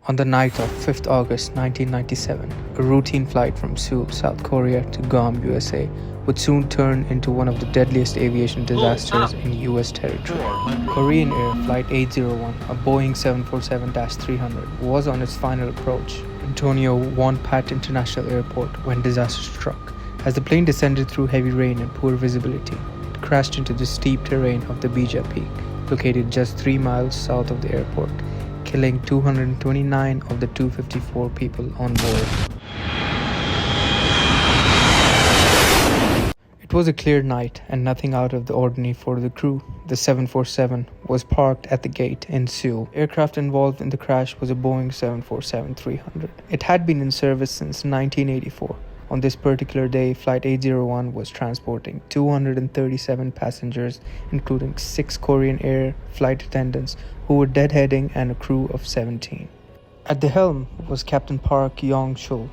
On the night of 5th August 1997, a routine flight from Seoul, South Korea to Guam, USA would soon turn into one of the deadliest aviation disasters in US territory. Korean Air Flight 801, a Boeing 747-300, was on its final approach. Antonio Won-Pat International Airport when disaster struck. As the plane descended through heavy rain and poor visibility, it crashed into the steep terrain of the Bija Peak, located just 3 miles south of the airport, killing 229 of the 254 people on board. It was a clear night and nothing out of the ordinary for the crew. The 747 was parked at the gate in Seoul. Aircraft involved in the crash was a Boeing 747-300. It had been in service since 1984. On this particular day, Flight 801 was transporting 237 passengers, including 6 Korean Air flight attendants who were deadheading and a crew of 17. At the helm was Captain Park Yong-chul,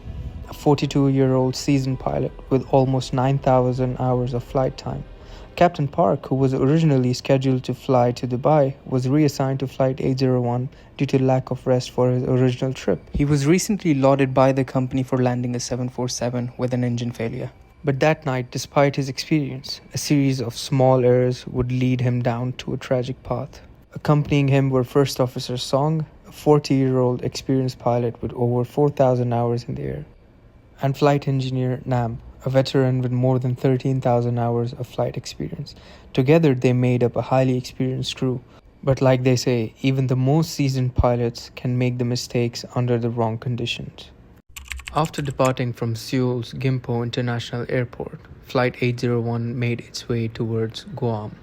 a 42-year-old seasoned pilot with almost 9,000 hours of flight time. Captain Park, who was originally scheduled to fly to Dubai, was reassigned to Flight 801 due to lack of rest for his original trip. He was recently lauded by the company for landing a 747 with an engine failure. But that night, despite his experience, a series of small errors would lead him down to a tragic path. Accompanying him were First Officer Song, a 40-year-old experienced pilot with over 4,000 hours in the air, and Flight Engineer Nam, a veteran with more than 13,000 hours of flight experience. Together, they made up a highly experienced crew. But like they say, even the most seasoned pilots can make the mistakes under the wrong conditions. After departing from Seoul's Gimpo International Airport, Flight 801 made its way towards Guam.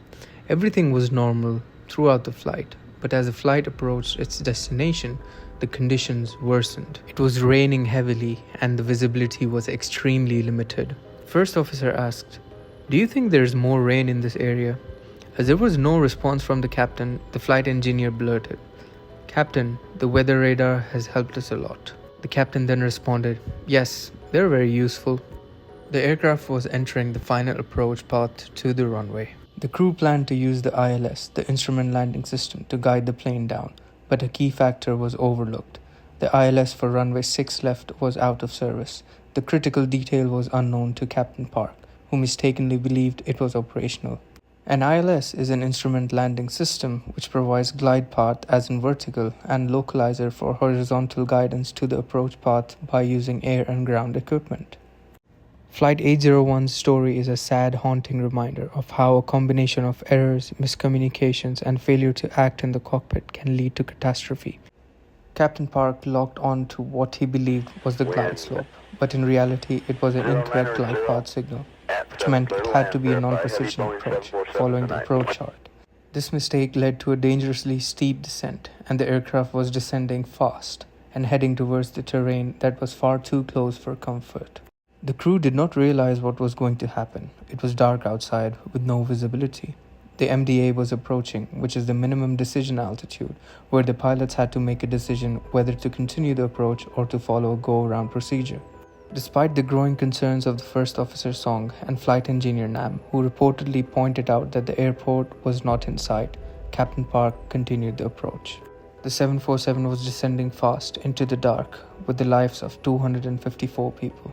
Everything was normal throughout the flight, but as the flight approached its destination, the conditions worsened. It was raining heavily and the visibility was extremely limited. First officer asked, "Do you think there's more rain in this area?" As there was no response from the captain, the flight engineer blurted, "Captain, the weather radar has helped us a lot." The captain then responded, "Yes, they're very useful." The aircraft was entering the final approach path to the runway. The crew planned to use the ILS, the Instrument Landing System, to guide the plane down. But a key factor was overlooked. The ILS for runway 6 left was out of service. The critical detail was unknown to Captain Park, who mistakenly believed it was operational. An ILS is an instrument landing system which provides glide path as in vertical and localizer for horizontal guidance to the approach path by using air and ground equipment. Flight 801's story is a sad, haunting reminder of how a combination of errors, miscommunications, and failure to act in the cockpit can lead to catastrophe. Captain Park locked on to what he believed was the glide slope, but in reality it was an incorrect glide path signal, which meant it had to be a non-precision approach, following the approach chart. This mistake led to a dangerously steep descent, and the aircraft was descending fast and heading towards the terrain that was far too close for comfort. The crew did not realize what was going to happen. It was dark outside with no visibility. The MDA was approaching, which is the minimum decision altitude, where the pilots had to make a decision whether to continue the approach or to follow a go-around procedure. Despite the growing concerns of the First Officer Song and Flight Engineer Nam, who reportedly pointed out that the airport was not in sight, Captain Park continued the approach. The 747 was descending fast into the dark with the lives of 254 people.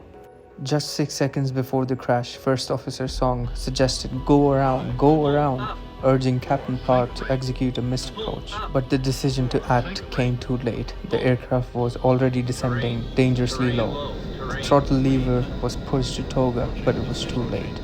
Just 6 seconds before the crash, First Officer Song suggested go around, urging Captain Park to execute a missed approach. But the decision to act came too late. The aircraft was already descending dangerously low. The throttle lever was pushed to toga, but it was too late.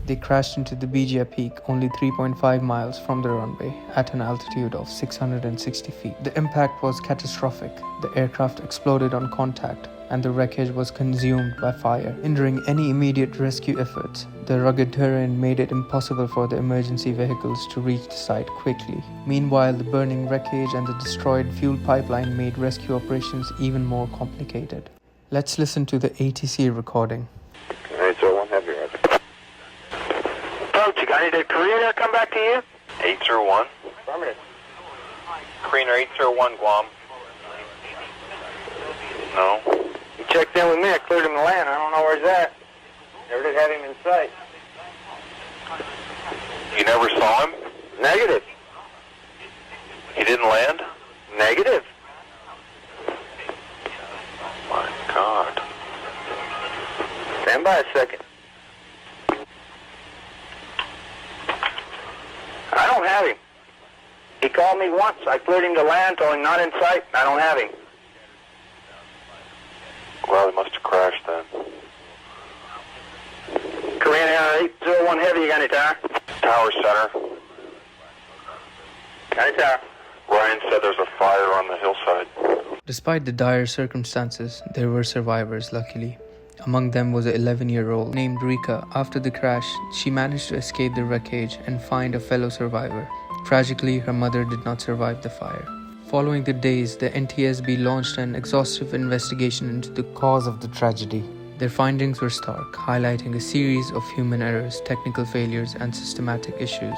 They crashed into the Bija Peak only 3.5 miles from the runway at an altitude of 660 feet. The impact was catastrophic. The aircraft exploded on contact and the wreckage was consumed by fire, hindering any immediate rescue efforts. The rugged terrain made it impossible for the emergency vehicles to reach the site quickly. Meanwhile, the burning wreckage and the destroyed fuel pipeline made rescue operations even more complicated. Let's listen to the ATC recording. Did Korean Air come back to you? 801. Affirmative. Korean Air 801 Guam. No. checked in with me. I cleared him to land. I don't know where he's at. Never did have him in sight. You never saw him? Negative. He didn't land? Negative. My God. Stand by a second. I don't have him. He called me once. I cleared him to land, told him not in sight. I don't have him. Well, he must have crashed then. Korean Air 801 Heavy, you got any tower? Tower Center. Got any tower? Ryan said there's a fire on the hillside. Despite the dire circumstances, there were survivors, luckily. Among them was an 11-year-old named Rika. After the crash, she managed to escape the wreckage and find a fellow survivor. Tragically, her mother did not survive the fire. Following the days, the NTSB launched an exhaustive investigation into the cause of the tragedy. Their findings were stark, highlighting a series of human errors, technical failures, and systematic issues.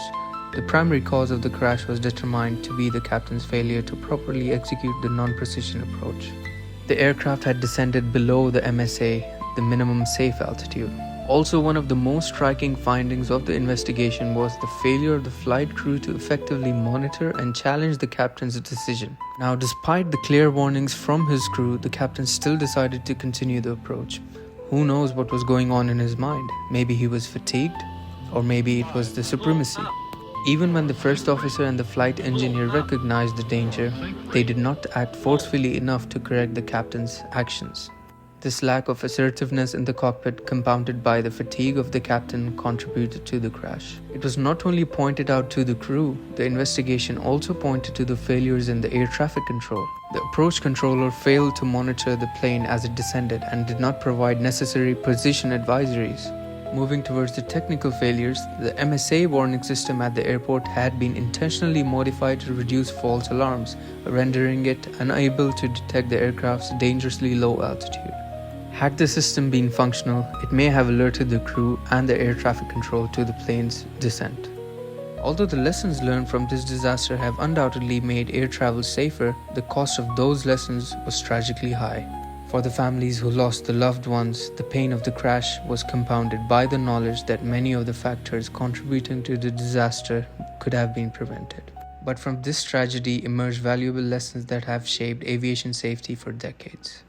The primary cause of the crash was determined to be the captain's failure to properly execute the non-precision approach. The aircraft had descended below the MSA, the minimum safe altitude. Also, one of the most striking findings of the investigation was the failure of the flight crew to effectively monitor and challenge the captain's decision. Now, despite the clear warnings from his crew, the captain still decided to continue the approach. Who knows what was going on in his mind? Maybe he was fatigued, or maybe it was the supremacy. Even when the first officer and the flight engineer recognized the danger, they did not act forcefully enough to correct the captain's actions. This lack of assertiveness in the cockpit, compounded by the fatigue of the captain, contributed to the crash. It was not only pointed out to the crew, the investigation also pointed to the failures in the air traffic control. The approach controller failed to monitor the plane as it descended and did not provide necessary position advisories. Moving towards the technical failures, the MSA warning system at the airport had been intentionally modified to reduce false alarms, rendering it unable to detect the aircraft's dangerously low altitude. Had the system been functional, it may have alerted the crew and the air traffic control to the plane's descent. Although the lessons learned from this disaster have undoubtedly made air travel safer, the cost of those lessons was tragically high. For the families who lost their loved ones, the pain of the crash was compounded by the knowledge that many of the factors contributing to the disaster could have been prevented. But from this tragedy emerged valuable lessons that have shaped aviation safety for decades.